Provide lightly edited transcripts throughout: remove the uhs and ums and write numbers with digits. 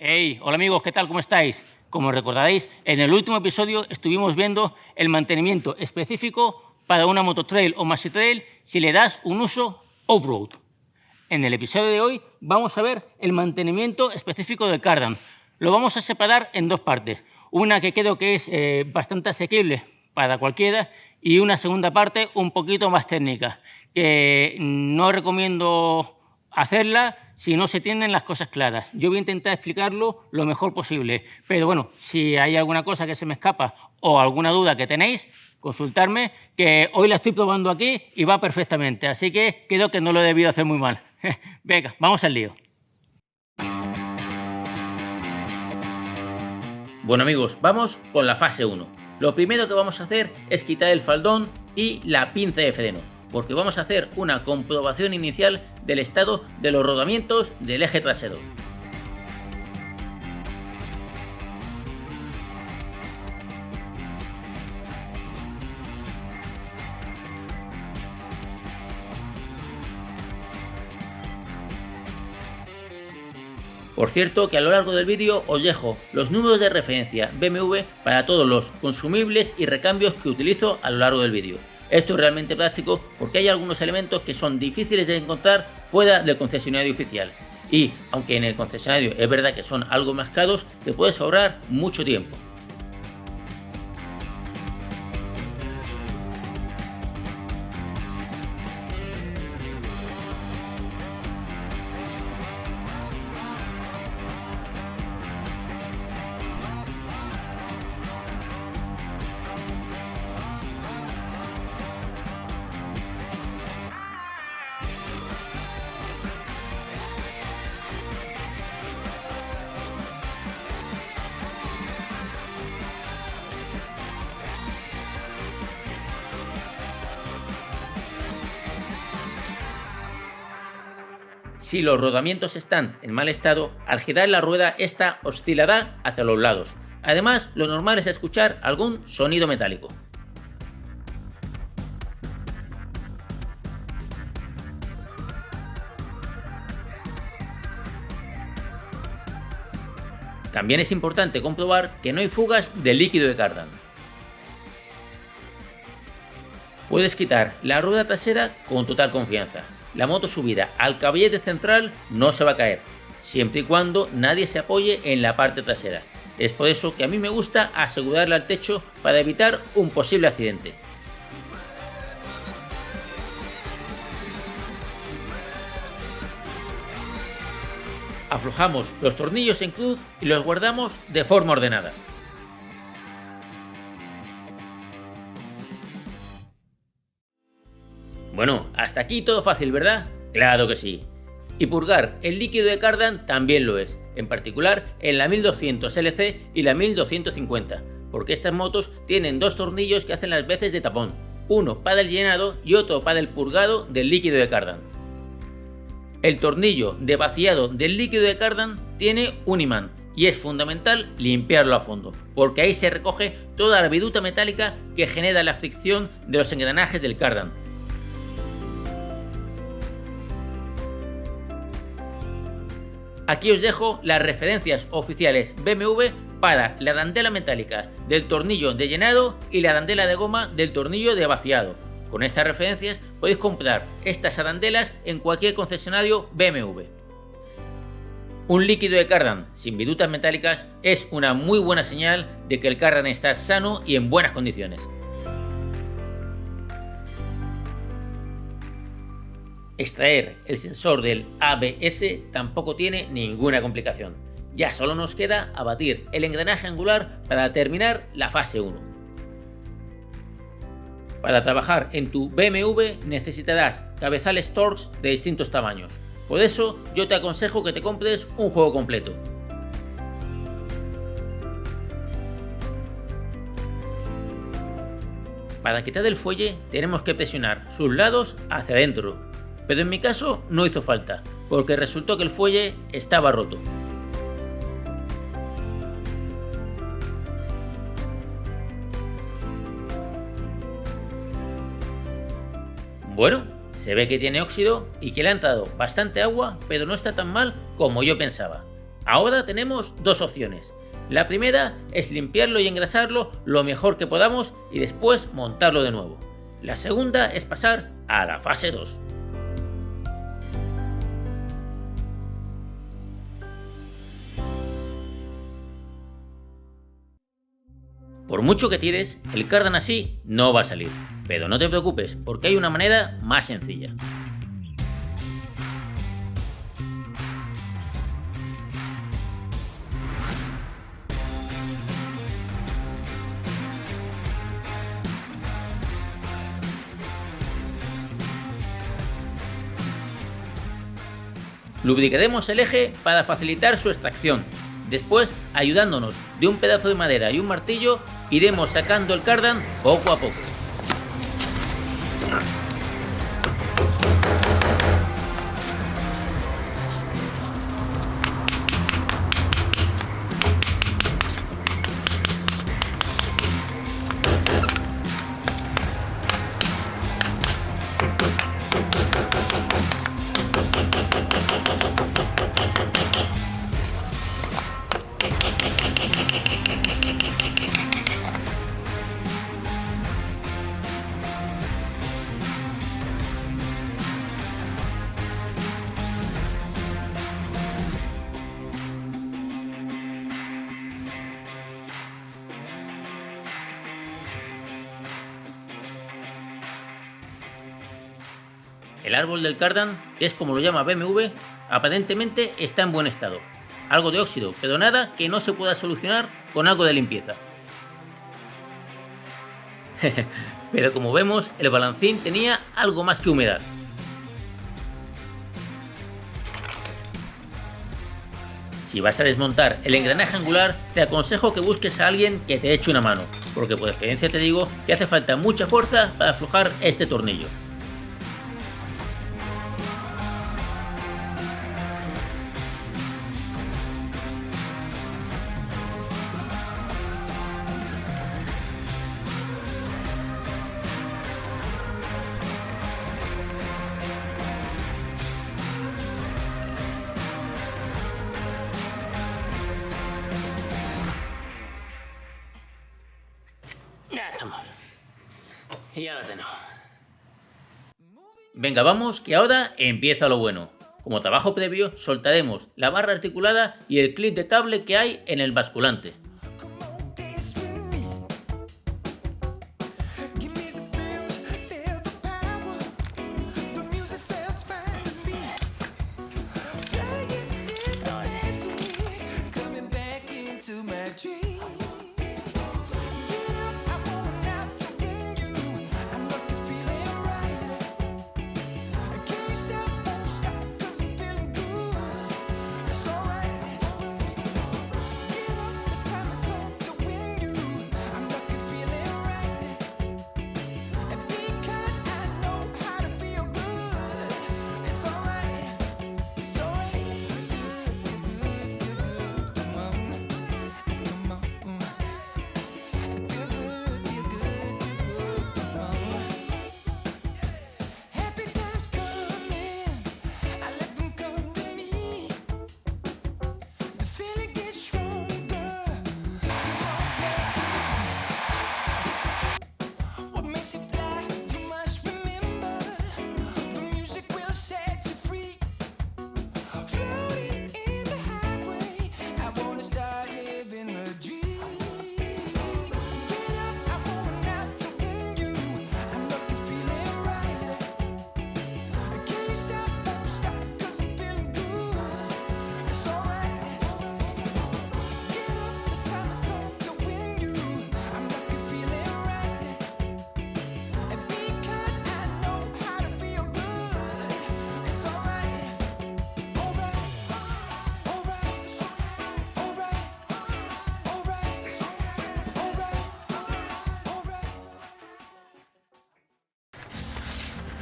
Hey, hola amigos, ¿qué tal? ¿Cómo estáis? Como recordaréis, en el último episodio estuvimos viendo el mantenimiento específico para una mototrail o maxi trail si le das un uso off-road. En el episodio de hoy vamos a ver el mantenimiento específico del cardan. Lo vamos a separar en dos partes. Una que creo que es bastante asequible para cualquiera y una segunda parte un poquito más técnica, que no recomiendo hacerla si no se tienen las cosas claras. Yo voy a intentar explicarlo lo mejor posible, pero bueno, si hay alguna cosa que se me escapa o alguna duda que tenéis, consultarme, que hoy la estoy probando aquí y va perfectamente, así que creo que no lo he debido hacer muy mal. Venga, vamos al lío. Bueno amigos, vamos con la fase 1. Lo primero que vamos a hacer es quitar el faldón y la pinza de freno, porque vamos a hacer una comprobación inicial del estado de los rodamientos del eje trasero. Por cierto, que a lo largo del vídeo os dejo los números de referencia BMW para todos los consumibles y recambios que utilizo a lo largo del vídeo. Esto es realmente práctico porque hay algunos elementos que son difíciles de encontrar fuera del concesionario oficial. Y, aunque en el concesionario es verdad que son algo más caros, te puedes ahorrar mucho tiempo. Si los rodamientos están en mal estado, al girar la rueda esta oscilará hacia los lados. Además, lo normal es escuchar algún sonido metálico. También es importante comprobar que no hay fugas de líquido de cardan. Puedes quitar la rueda trasera con total confianza. La moto subida al caballete central no se va a caer, siempre y cuando nadie se apoye en la parte trasera. Es por eso que a mí me gusta asegurarla al techo para evitar un posible accidente. Aflojamos los tornillos en cruz y los guardamos de forma ordenada. Bueno, hasta aquí todo fácil, ¿verdad? Claro que sí. Y purgar el líquido de cardan también lo es, en particular en la 1200 LC y la 1250, porque estas motos tienen dos tornillos que hacen las veces de tapón, uno para el llenado y otro para el purgado del líquido de cardan. El tornillo de vaciado del líquido de cardan tiene un imán y es fundamental limpiarlo a fondo, porque ahí se recoge toda la viruta metálica que genera la fricción de los engranajes del cardan. Aquí os dejo las referencias oficiales BMW para la arandela metálica del tornillo de llenado y la arandela de goma del tornillo de vaciado. Con estas referencias podéis comprar estas arandelas en cualquier concesionario BMW. Un líquido de cardan sin virutas metálicas es una muy buena señal de que el cardan está sano y en buenas condiciones. Extraer el sensor del ABS tampoco tiene ninguna complicación. Ya solo nos queda abatir el engranaje angular para terminar la fase 1. Para trabajar en tu BMW necesitarás cabezales Torx de distintos tamaños. Por eso yo te aconsejo que te compres un juego completo. Para quitar el fuelle tenemos que presionar sus lados hacia adentro. Pero en mi caso no hizo falta, porque resultó que el fuelle estaba roto. Bueno, se ve que tiene óxido y que le han dado bastante agua, pero no está tan mal como yo pensaba. Ahora tenemos dos opciones. La primera es limpiarlo y engrasarlo lo mejor que podamos y después montarlo de nuevo. La segunda es pasar a la fase 2. Por mucho que tires, el cardan así no va a salir, pero no te preocupes porque hay una manera más sencilla. Lubricaremos el eje para facilitar su extracción. Después, ayudándonos de un pedazo de madera y un martillo, iremos sacando el cardan poco a poco. El árbol del cardan, que es como lo llama BMW, aparentemente está en buen estado. Algo de óxido, pero nada que no se pueda solucionar con algo de limpieza. Pero como vemos, el balancín tenía algo más que humedad. Si vas a desmontar el engranaje angular, te aconsejo que busques a alguien que te eche una mano, porque por experiencia te digo que hace falta mucha fuerza para aflojar este tornillo. Ya estamos. Y ya la tenemos. Venga, vamos, que ahora empieza lo bueno. Como trabajo previo, soltaremos la barra articulada y el clip de cable que hay en el basculante.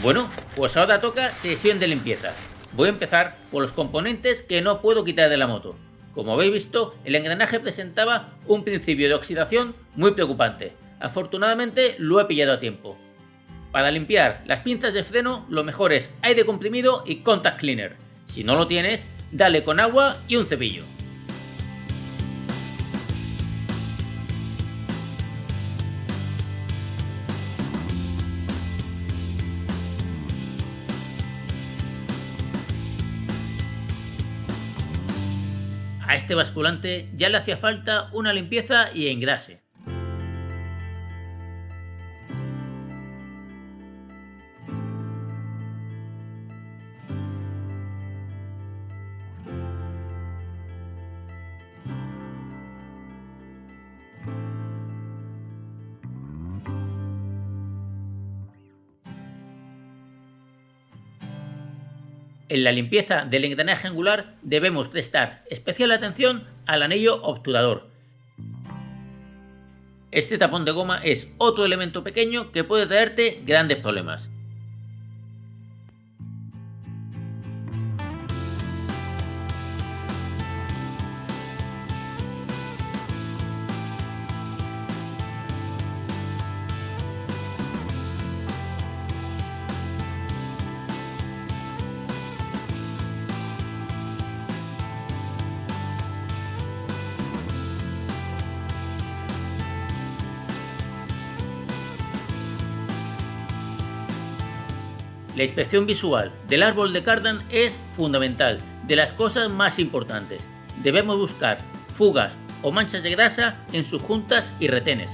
Bueno, pues ahora toca sesión de limpieza. Voy a empezar por los componentes que no puedo quitar de la moto. Como habéis visto, el engranaje presentaba un principio de oxidación muy preocupante. Afortunadamente lo he pillado a tiempo. Para limpiar las pinzas de freno, lo mejor es aire comprimido y contact cleaner. Si no lo tienes, dale con agua y un cepillo. A este basculante ya le hacía falta una limpieza y engrase. En la limpieza del engranaje angular debemos prestar especial atención al anillo obturador. Este tapón de goma es otro elemento pequeño que puede traerte grandes problemas. La inspección visual del árbol de cardan es fundamental, de las cosas más importantes. Debemos buscar fugas o manchas de grasa en sus juntas y retenes.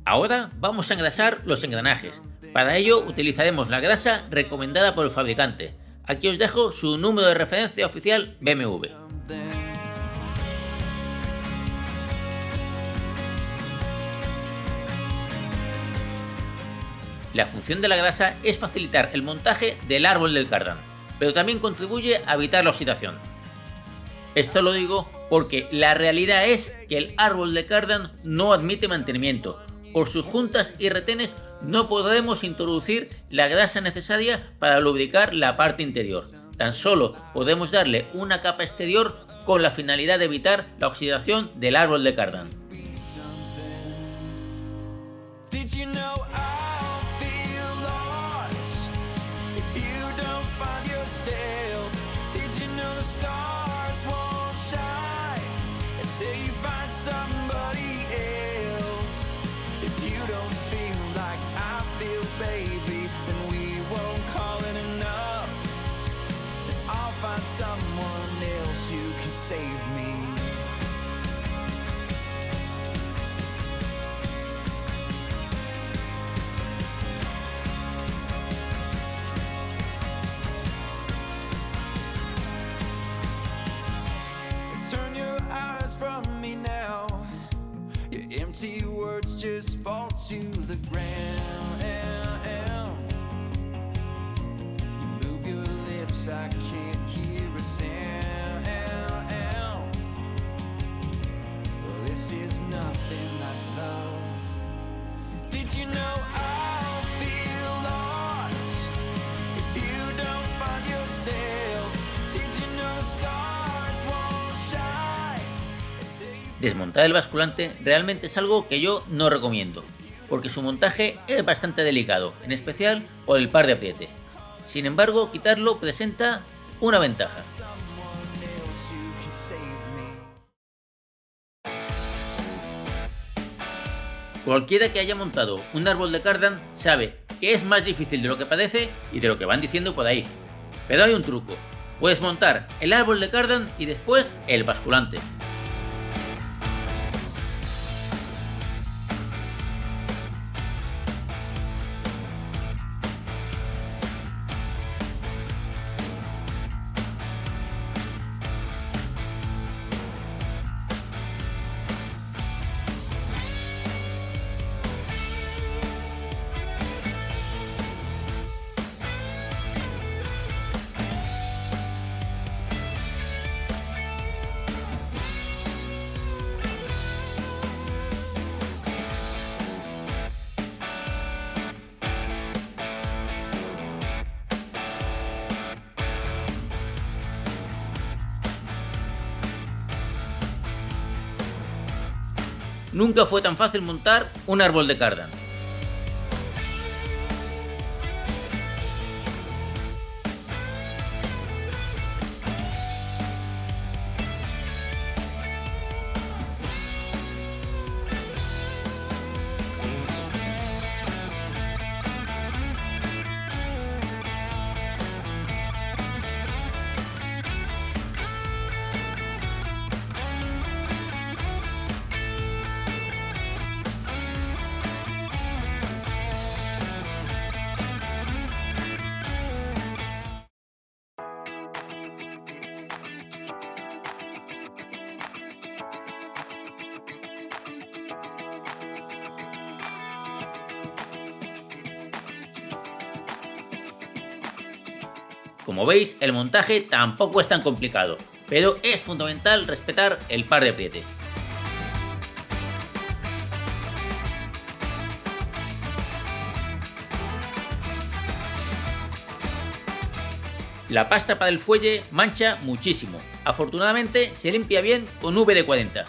Ahora vamos a engrasar los engranajes. Para ello utilizaremos la grasa recomendada por el fabricante. Aquí os dejo su número de referencia oficial BMW. La función de la grasa es facilitar el montaje del árbol del cardan, pero también contribuye a evitar la oxidación. Esto lo digo porque la realidad es que el árbol de cardan no admite mantenimiento. Por sus juntas y retenes no podremos introducir la grasa necesaria para lubricar la parte interior. Tan solo podemos darle una capa exterior con la finalidad de evitar la oxidación del árbol de cardan. Someone else who can save me. Turn your eyes from me now. Your empty words just fall to the ground. You move your lips, I can't hear a sound. Well, this is nothing like love. Did you know I'll feel lost if you don't find yourself? Did you know the stars won't shine until you... Desmontar el basculante realmente es algo que yo no recomiendo, porque su montaje es bastante delicado, en especial por el par de apriete. Sin embargo, quitarlo presenta una ventaja. Cualquiera que haya montado un árbol de cardan sabe que es más difícil de lo que parece y de lo que van diciendo por ahí. Pero hay un truco. Puedes montar el árbol de cardan y después el basculante. Nunca fue tan fácil montar un árbol de cardan. Como veis, el montaje tampoco es tan complicado, pero es fundamental respetar el par de apriete. La pasta para el fuelle mancha muchísimo. Afortunadamente se limpia bien con WD-40.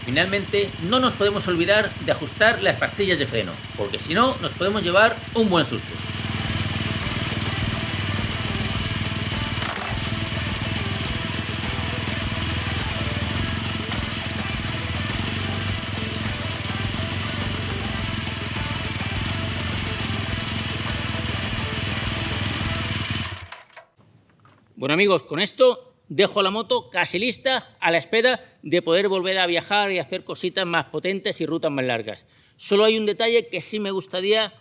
Finalmente, no nos podemos olvidar de ajustar las pastillas de freno, porque si no, nos podemos llevar un buen susto. Bueno amigos, con esto dejo la moto casi lista a la espera de poder volver a viajar y hacer cositas más potentes y rutas más largas. Solo hay un detalle que sí me gustaría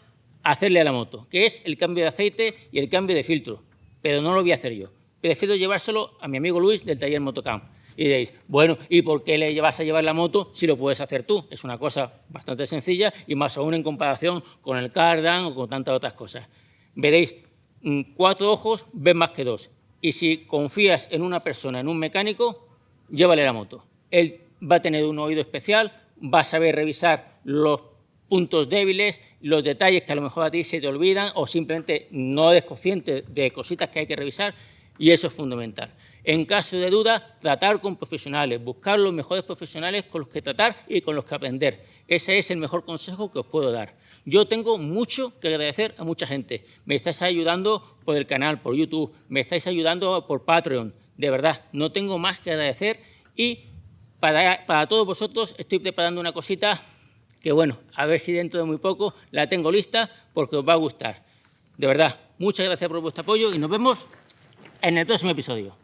hacerle a la moto, que es el cambio de aceite y el cambio de filtro, pero no lo voy a hacer yo. Prefiero llevárselo a mi amigo Luis del taller Motocamp. Y diréis, bueno, ¿y por qué le vas a llevar la moto si lo puedes hacer tú? Es una cosa bastante sencilla y más aún en comparación con el cardan o con tantas otras cosas. Veréis, 4 ojos ven más que 2. Y si confías en una persona, en un mecánico, llévale la moto. Él va a tener un oído especial, va a saber revisar los puntos débiles, los detalles que a lo mejor a ti se te olvidan o simplemente no eres consciente de cositas que hay que revisar, y eso es fundamental. En caso de duda, tratar con profesionales, buscar los mejores profesionales con los que tratar y con los que aprender. Ese es el mejor consejo que os puedo dar. Yo tengo mucho que agradecer a mucha gente. Me estáis ayudando por el canal, por YouTube, me estáis ayudando por Patreon. De verdad, no tengo más que agradecer y para todos vosotros estoy preparando una cosita que, bueno, a ver si dentro de muy poco la tengo lista porque os va a gustar. De verdad, muchas gracias por vuestro apoyo y nos vemos en el próximo episodio.